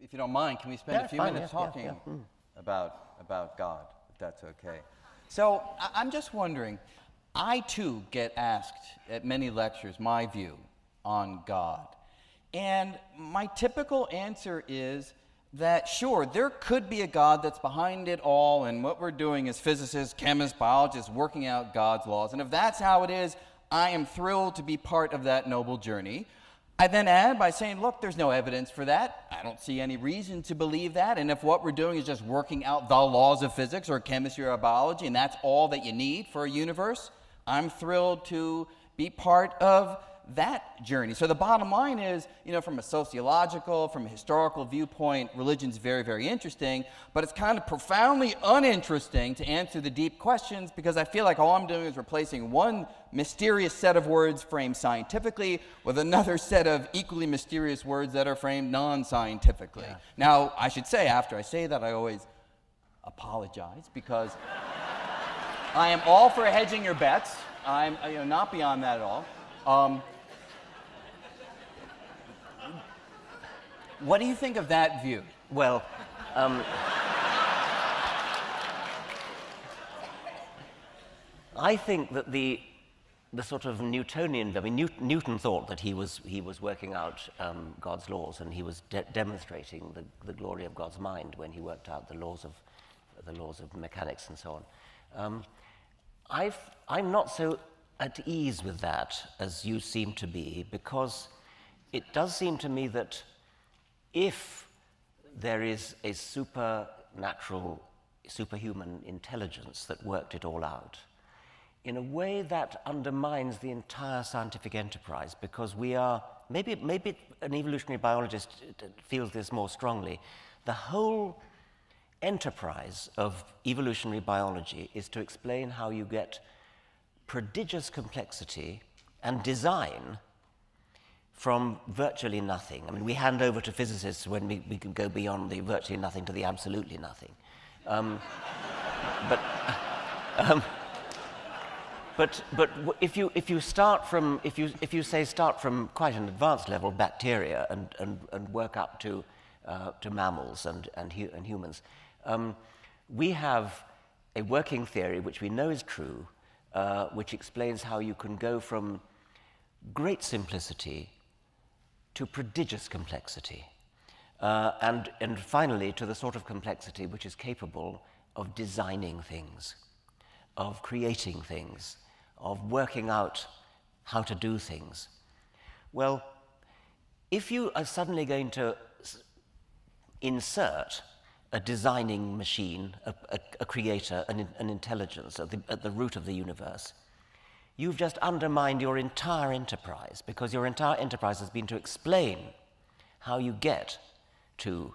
if you don't mind, can we spend a few minutes talking about God, if that's okay? So I'm just wondering, I too get asked at many lectures my view on God. And my typical answer is that, sure, there could be a God that's behind it all, and what we're doing as physicists, chemists, biologists, working out God's laws. And if that's how it is, I am thrilled to be part of that noble journey. I then add by saying, look, there's no evidence for that. I don't see any reason to believe that. And if what we're doing is just working out the laws of physics or chemistry or biology, and that's all that you need for a universe, I'm thrilled to be part of that journey. So the bottom line is, you know, from a sociological, from a historical viewpoint, religion's very, very interesting, but it's kind of profoundly uninteresting to answer the deep questions, because I feel like all I'm doing is replacing one mysterious set of words framed scientifically with another set of equally mysterious words that are framed non-scientifically. Yeah. Now, I should say, after I say that, I always apologize, because I am all for hedging your bets. I'm not beyond that at all. What do you think of that view? Well, I think that the sort of Newtonian, I mean, Newton thought that he was working out God's laws, and he was demonstrating the glory of God's mind when he worked out the laws of mechanics and so on. I'm not so at ease with that as you seem to be, because it does seem to me that if there is a supernatural, superhuman intelligence that worked it all out, in a way that undermines the entire scientific enterprise, because we are, maybe an evolutionary biologist feels this more strongly, the whole enterprise of evolutionary biology is to explain how you get prodigious complexity and design from virtually nothing. I mean, we hand over to physicists when we can go beyond the virtually nothing to the absolutely nothing. But if you start from quite an advanced level, bacteria, and work up to mammals and humans, we have a working theory which we know is true, which explains how you can go from great simplicity to prodigious complexity, and finally to the sort of complexity which is capable of designing things, of creating things, of working out how to do things. Well, if you are suddenly going to insert a designing machine, a creator, an intelligence at the root of the universe, you've just undermined your entire enterprise, because your entire enterprise has been to explain how you get to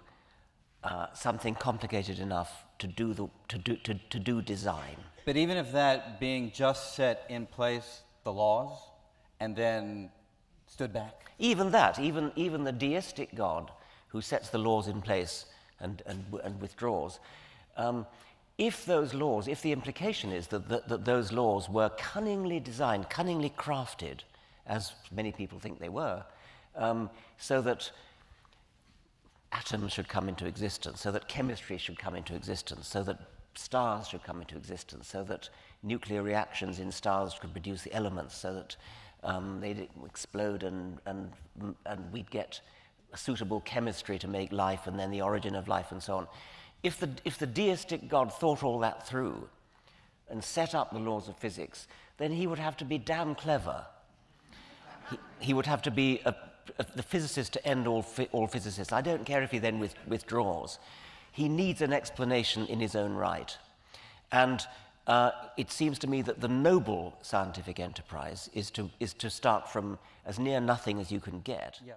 something complicated enough to do design. But even if that being just set in place the laws and then stood back? Even that, even the deistic God who sets the laws in place and withdraws, if those laws, if the implication is that those laws were cunningly designed, cunningly crafted, as many people think they were, so that atoms should come into existence, so that chemistry should come into existence, so that stars should come into existence, so that nuclear reactions in stars could produce the elements, so that they'd explode and we'd get a suitable chemistry to make life, and then the origin of life and so on. If the deistic God thought all that through and set up the laws of physics, then he would have to be damn clever. He would have to be the physicist to end all physicists. I don't care if he then withdraws. He needs an explanation in his own right. And it seems to me that the noble scientific enterprise is to start from as near nothing as you can get. Yeah.